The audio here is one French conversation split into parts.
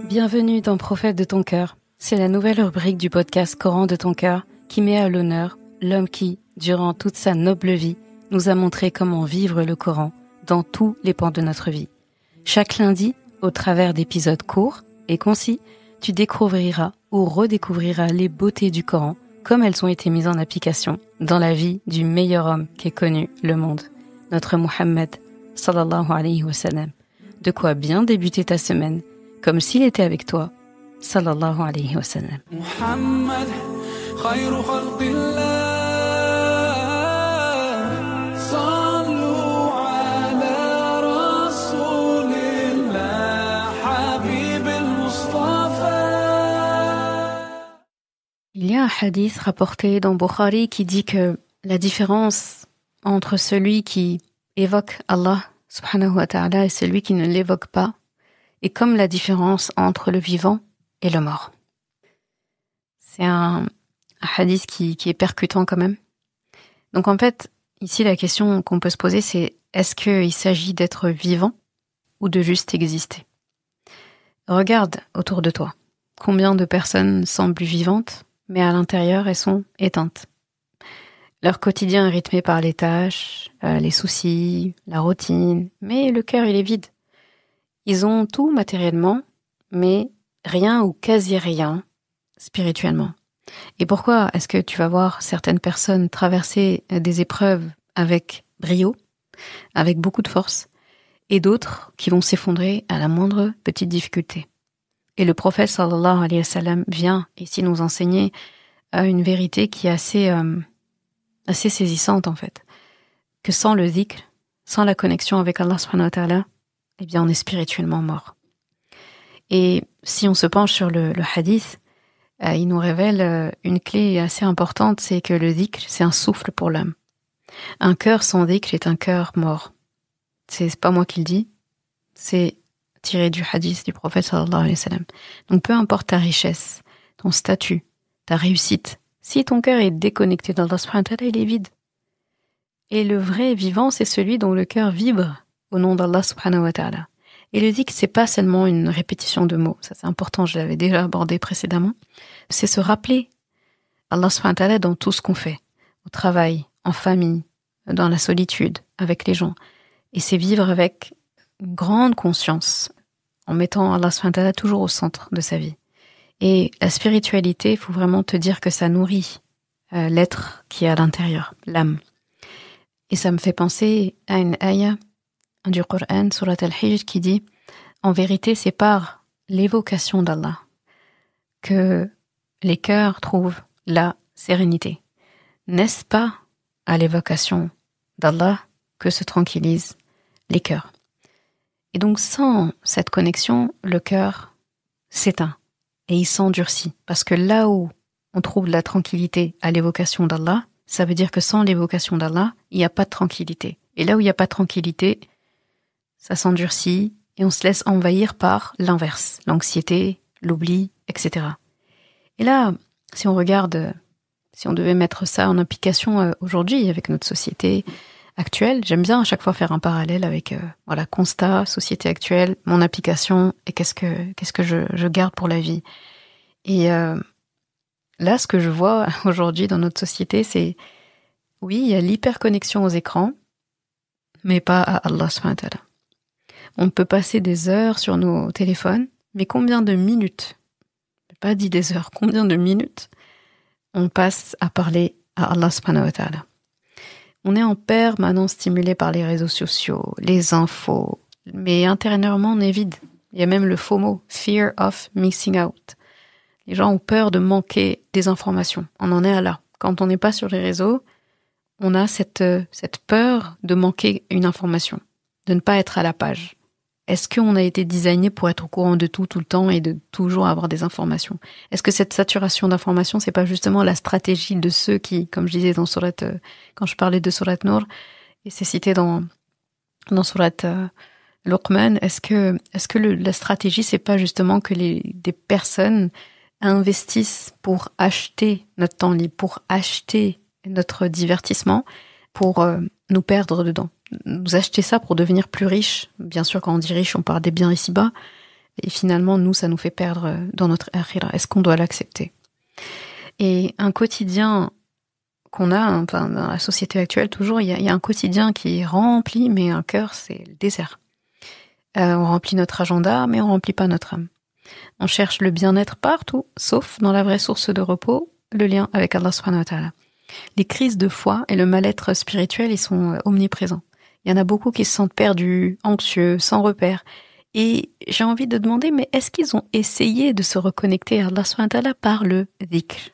Bienvenue dans Prophète de ton cœur. C'est la nouvelle rubrique du podcast Coran de ton cœur qui met à l'honneur l'homme qui, durant toute sa noble vie, nous a montré comment vivre le Coran dans tous les pans de notre vie. Chaque lundi, au travers d'épisodes courts et concis, tu découvriras ou redécouvriras les beautés du Coran comme elles ont été mises en application dans la vie du meilleur homme qu'ait connu le monde, notre Muhammad sallallahu alayhi wa sallam. De quoi bien débuter ta semaine, comme s'il était avec toi, sallallahu alayhi wa sallam. Muhammad, khayru khalqillah, sallu ala rasulillah, habib al-Mustafa. Il y a un hadith rapporté dans Bukhari qui dit que la différence entre celui qui évoque Allah subhanahu wa ta'ala et celui qui ne l'évoque pas est comme la différence entre le vivant et le mort. C'est un hadith qui est percutant quand même. Donc en fait, ici la question qu'on peut se poser c'est est-ce qu'il s'agit d'être vivant ou de juste exister ? Regarde autour de toi. Combien de personnes semblent vivantes, mais à l'intérieur elles sont éteintes. Leur quotidien est rythmé par les tâches, les soucis, la routine, mais le cœur il est vide. Ils ont tout matériellement, mais rien ou quasi rien spirituellement. Et pourquoi est-ce que tu vas voir certaines personnes traverser des épreuves avec brio, avec beaucoup de force, et d'autres qui vont s'effondrer à la moindre petite difficulté? Et le prophète sallallahu alayhi wa sallam vient ici nous enseigner une vérité qui est assez saisissante en fait, que sans le dhikr, sans la connexion avec Allah subhanahu wa ta'ala, eh bien on est spirituellement mort. Et si on se penche sur le hadith, il nous révèle une clé assez importante, c'est que le dhikr, c'est un souffle pour l'homme. Un cœur sans dhikr est un cœur mort. C'est pas moi qui le dis, c'est tiré du hadith du prophète sallallahu alayhi wa sallam. Donc peu importe ta richesse, ton statut, ta réussite, si ton cœur est déconnecté d'Allah subhanahu wa ta'ala, il est vide. Et le vrai vivant, c'est celui dont le cœur vibre au nom d'Allah subhanahu wa ta'ala. Et le dhikr, c'est pas seulement une répétition de mots. Ça, c'est important, je l'avais déjà abordé précédemment. C'est se rappeler Allah subhanahu wa ta'ala dans tout ce qu'on fait. Au travail, en famille, dans la solitude, avec les gens. Et c'est vivre avec une grande conscience, en mettant Allah subhanahu wa ta'ala toujours au centre de sa vie. Et la spiritualité, il faut vraiment te dire que ça nourrit l'être qui est à l'intérieur, l'âme. Et ça me fait penser à une ayah du Coran, surat al-Hijr, qui dit « En vérité, c'est par l'évocation d'Allah que les cœurs trouvent la sérénité. N'est-ce pas à l'évocation d'Allah que se tranquillisent les cœurs ?» Et donc, sans cette connexion, le cœur s'éteint. Et il s'endurcit. Parce que là où on trouve la tranquillité à l'évocation d'Allah, ça veut dire que sans l'évocation d'Allah, il n'y a pas de tranquillité. Et là où il n'y a pas de tranquillité, ça s'endurcit et on se laisse envahir par l'inverse, l'anxiété, l'oubli, etc. Et là, si on regarde, si on devait mettre ça en application aujourd'hui avec notre société actuelle, j'aime bien à chaque fois faire un parallèle avec constat, société actuelle, mon application et qu'est-ce que je garde pour la vie. Et là, ce que je vois aujourd'hui dans notre société, c'est oui, il y a l'hyperconnexion aux écrans, mais pas à Allah subhanahu wa ta'ala. On peut passer des heures sur nos téléphones, mais combien de minutes, pas dit des heures, combien de minutes on passe à parler à Allah subhanahu wa ta'ala. On est en permanence stimulé par les réseaux sociaux, les infos, mais intérieurement on est vide. Il y a même le FOMO, Fear of Missing Out. Les gens ont peur de manquer des informations. On en est à là. Quand on n'est pas sur les réseaux, on a cette peur de manquer une information, de ne pas être à la page. Est-ce qu'on a été designé pour être au courant de tout le temps et de toujours avoir des informations ? Est-ce que cette saturation d'informations, c'est pas justement la stratégie de ceux qui, comme je disais dans Surat, quand je parlais de Surat Nour, et c'est cité dans Surat Luqman, est-ce que la stratégie, c'est pas justement que des personnes investissent pour acheter notre temps libre, pour acheter notre divertissement, pour nous perdre dedans. nous acheter ça pour devenir plus riches. Bien sûr, quand on dit riche, on parle des biens ici-bas. Et finalement, nous, ça nous fait perdre dans notre akhira. Est-ce qu'on doit l'accepter? Et un quotidien qu'on a, enfin, dans la société actuelle, toujours, il y a un quotidien qui est rempli, mais un cœur, c'est le désert. On remplit notre agenda, mais on remplit pas notre âme. On cherche le bien-être partout, sauf dans la vraie source de repos, le lien avec Allah subhanahu wa ta'ala. Les crises de foi et le mal-être spirituel, ils sont omniprésents. Il y en a beaucoup qui se sentent perdus, anxieux, sans repère. Et j'ai envie de demander, mais est-ce qu'ils ont essayé de se reconnecter à Allah subhanahu wa ta'ala par le dhikr?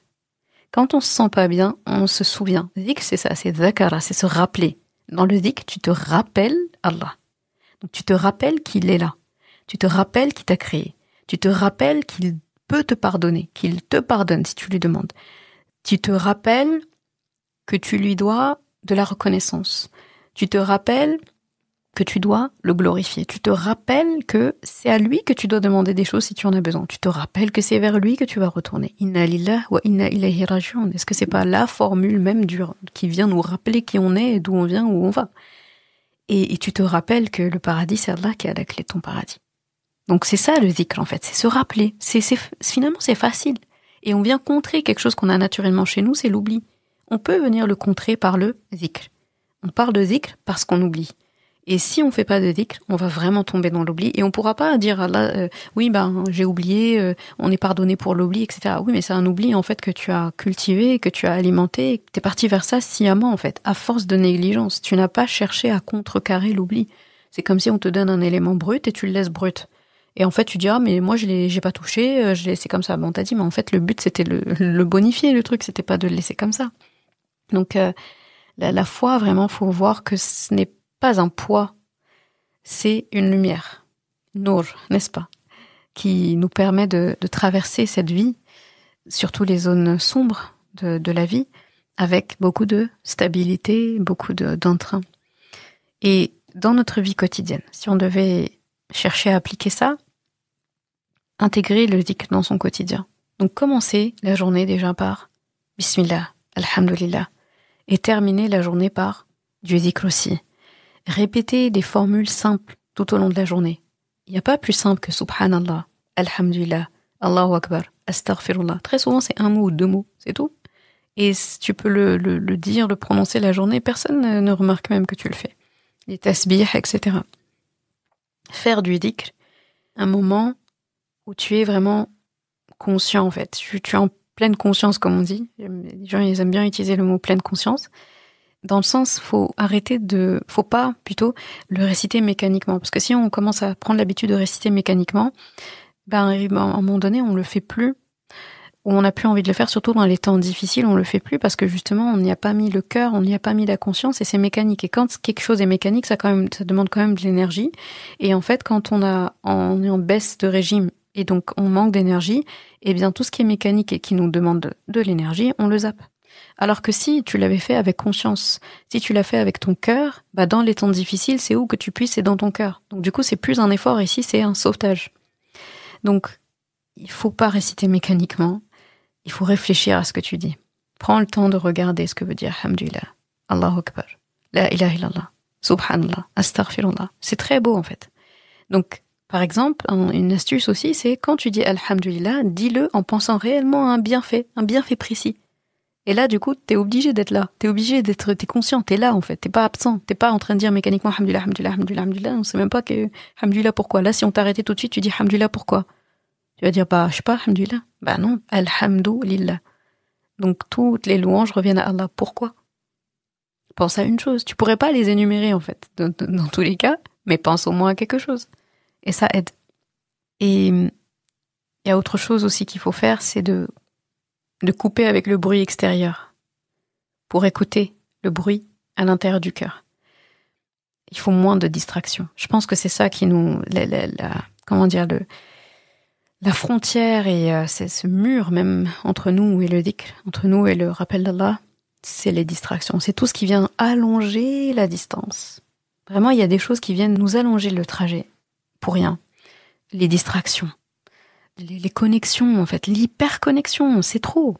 Quand on se sent pas bien, on se souvient. Dhikr, c'est ça, c'est dhakara, c'est se rappeler. Dans le dhikr, tu te rappelles Allah. Donc tu te rappelles qu'il est là. Tu te rappelles qu'il t'a créé. Tu te rappelles qu'il peut te pardonner, qu'il te pardonne si tu lui demandes. Tu te rappelles que tu lui dois de la reconnaissance. Tu te rappelles que tu dois le glorifier. Tu te rappelles que c'est à lui que tu dois demander des choses si tu en as besoin. Tu te rappelles que c'est vers lui que tu vas retourner. Inna lillahi wa inna ilayhi raji'un. Est-ce que c'est pas la formule même qui vient nous rappeler qui on est, d'où on vient, où on va? Et tu te rappelles que le paradis, c'est Allah qui a la clé de ton paradis. Donc c'est ça le dhikr en fait, c'est se rappeler. Finalement c'est facile. Et on vient contrer quelque chose qu'on a naturellement chez nous, c'est l'oubli. On peut venir le contrer par le dhikr. On parle de dhikr parce qu'on oublie. Et si on fait pas de dhikr, on va vraiment tomber dans l'oubli et on pourra pas dire à Allah, oui j'ai oublié, on est pardonné pour l'oubli, etc. Oui, mais c'est un oubli en fait que tu as cultivé, que tu as alimenté, que t'es parti vers ça sciemment en fait, à force de négligence. Tu n'as pas cherché à contrecarrer l'oubli. C'est comme si on te donne un élément brut et tu le laisses brut. Et en fait, tu dis, mais moi, j'ai pas touché, je l'ai laissé comme ça. Bon, on t'a dit, mais en fait, le but, c'était le bonifier, le truc, c'était pas de le laisser comme ça. Donc, la foi, vraiment, faut voir que ce n'est pas un poids, c'est une lumière. Nour, n'est-ce pas? Qui nous permet de traverser cette vie, surtout les zones sombres de la vie, avec beaucoup de stabilité, beaucoup d'entrain. Et dans notre vie quotidienne, si on devait chercher à appliquer ça, intégrer le dhikr dans son quotidien. Donc commencer la journée déjà par Bismillah, Alhamdulillah, et terminer la journée par du dhikr aussi. Répéter des formules simples tout au long de la journée. Il n'y a pas plus simple que Subhanallah, Alhamdulillah, Allahu Akbar, Astaghfirullah. Très souvent c'est un mot ou deux mots, c'est tout. Et tu peux le dire, le prononcer la journée, personne ne remarque même que tu le fais. Les tasbih, etc. Faire du dhikr, un moment où tu es vraiment conscient en fait. Tu es en pleine conscience comme on dit. Les gens ils aiment bien utiliser le mot pleine conscience. Dans le sens, faut pas plutôt le réciter mécaniquement. Parce que si on commence à prendre l'habitude de réciter mécaniquement, à un moment donné on le fait plus. Ou on n'a plus envie de le faire, surtout dans les temps difficiles, on le fait plus parce que justement on n'y a pas mis le cœur, on n'y a pas mis la conscience et c'est mécanique. Et quand quelque chose est mécanique, ça demande quand même de l'énergie. Et en fait, quand on est en baisse de régime et donc on manque d'énergie, eh bien tout ce qui est mécanique et qui nous demande de l'énergie, on le zappe. Alors que si tu l'avais fait avec conscience, si tu l'as fait avec ton cœur, dans les temps difficiles, c'est où que tu puisses, c'est dans ton cœur. Donc du coup, c'est plus un effort ici, c'est un sauvetage. Donc, il faut pas réciter mécaniquement. Il faut réfléchir à ce que tu dis. Prends le temps de regarder ce que veut dire Alhamdulillah, Allahu Akbar, La ilaha illallah, Subhanallah, Astaghfirullah. C'est très beau en fait. Donc, par exemple, une astuce aussi, c'est quand tu dis Alhamdulillah, dis-le en pensant réellement à un bienfait précis. Et là, du coup, t'es obligé d'être là. T'es conscient, t'es là en fait. T'es pas absent. T'es pas en train de dire mécaniquement Alhamdulillah, Alhamdulillah, Alhamdulillah, Alhamdulillah. On sait même pas que Alhamdulillah pourquoi. Là, si on t'arrêtait tout de suite, tu dis Alhamdulillah pourquoi. Tu vas dire, je sais pas, Alhamdulillah. Non, Alhamdulillah. Donc, toutes les louanges reviennent à Allah. Pourquoi? Pense à une chose. Tu pourrais pas les énumérer, en fait, dans tous les cas, mais pense au moins à quelque chose. Et ça aide. Et il y a autre chose aussi qu'il faut faire, c'est de couper avec le bruit extérieur pour écouter le bruit à l'intérieur du cœur. Il faut moins de distractions. Je pense que c'est ça qui nous... La frontière et c'est ce mur même entre nous et le dhikr, entre nous et le rappel d'Allah, c'est les distractions. C'est tout ce qui vient allonger la distance. Vraiment, il y a des choses qui viennent nous allonger le trajet pour rien. Les distractions, les connexions en fait, l'hyperconnexion, c'est trop.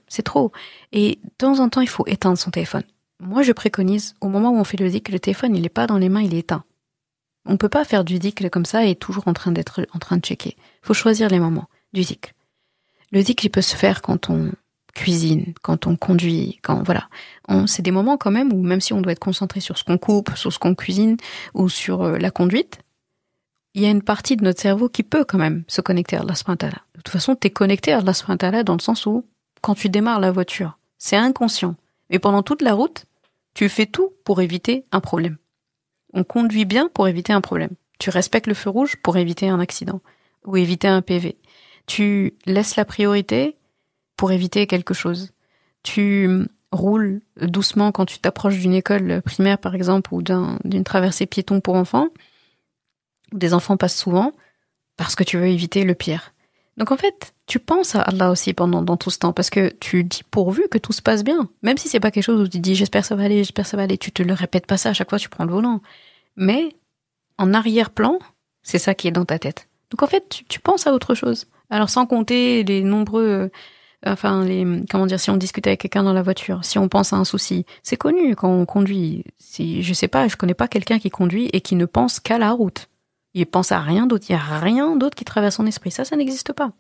Et de temps en temps, il faut éteindre son téléphone. moi je préconise, au moment où on fait le dhikr, le téléphone il est pas dans les mains, il est éteint. On peut pas faire du dhikr comme ça et toujours en train de checker. Faut choisir les moments du dhikr. Le dhikr il peut se faire quand on cuisine, quand on conduit, c'est des moments quand même où même si on doit être concentré sur ce qu'on coupe, sur ce qu'on cuisine ou sur la conduite, il y a une partie de notre cerveau qui peut quand même se connecter à Allah subhanahu wa ta'ala. De toute façon, t'es connecté à Allah subhanahu wa ta'ala dans le sens où quand tu démarres la voiture, c'est inconscient. Mais pendant toute la route, tu fais tout pour éviter un problème. On conduit bien pour éviter un problème. Tu respectes le feu rouge pour éviter un accident ou éviter un PV. Tu laisses la priorité pour éviter quelque chose. Tu roules doucement quand tu t'approches d'une école primaire, par exemple, ou d'une traversée piéton pour enfants. Des enfants passent souvent parce que tu veux éviter le pire. Donc en fait, tu penses à Allah aussi dans tout ce temps parce que tu dis pourvu que tout se passe bien. Même si c'est pas quelque chose où tu dis j'espère ça va aller, tu te le répètes pas ça à chaque fois que tu prends le volant. Mais en arrière-plan, c'est ça qui est dans ta tête. Donc en fait, tu penses à autre chose. Alors sans compter les nombreux... si on discute avec quelqu'un dans la voiture, si on pense à un souci, c'est connu quand on conduit. Je connais pas quelqu'un qui conduit et qui ne pense qu'à la route. Il pense à rien d'autre, il y a rien d'autre qui traverse son esprit. Ça n'existe pas.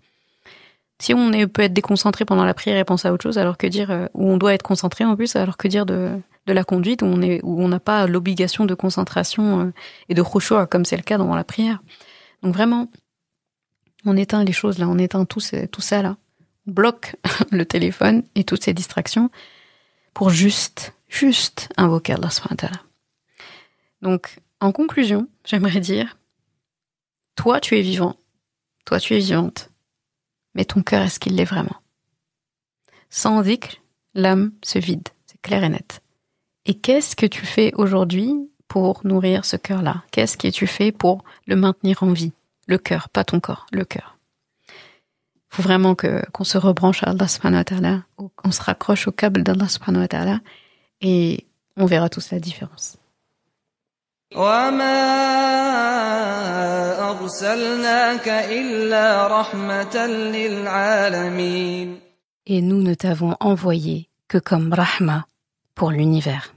Si peut être déconcentré pendant la prière et penser à autre chose, alors que dire, où on doit être concentré en plus, alors que dire de la conduite où on n'a pas l'obligation de concentration et de khushu' comme c'est le cas dans la prière. Donc vraiment, on éteint les choses là, on éteint tout ça là. On bloque le téléphone et toutes ces distractions pour juste invoquer Allah subhanahu wa ta'ala. Donc, en conclusion, j'aimerais dire, toi tu es vivant, toi tu es vivante, mais ton cœur, est-ce qu'il l'est vraiment? Sans dhikr, l'âme se vide, c'est clair et net. Et qu'est-ce que tu fais aujourd'hui pour nourrir ce cœur-là? Qu'est-ce que tu fais pour le maintenir en vie? Le cœur, pas ton corps, le cœur. Il faut vraiment qu'on se rebranche à Allah subhanahu wa ta'ala, qu'on se raccroche au câble d'Allah subhanahu wa ta'ala, et on verra tous la différence. وَمَا أَرْسَلْنَاكَ إِلَّا رَحْمَةً لِلْعَالَمِينَ. Et nous ne t'avons envoyé que comme rahma pour l'univers.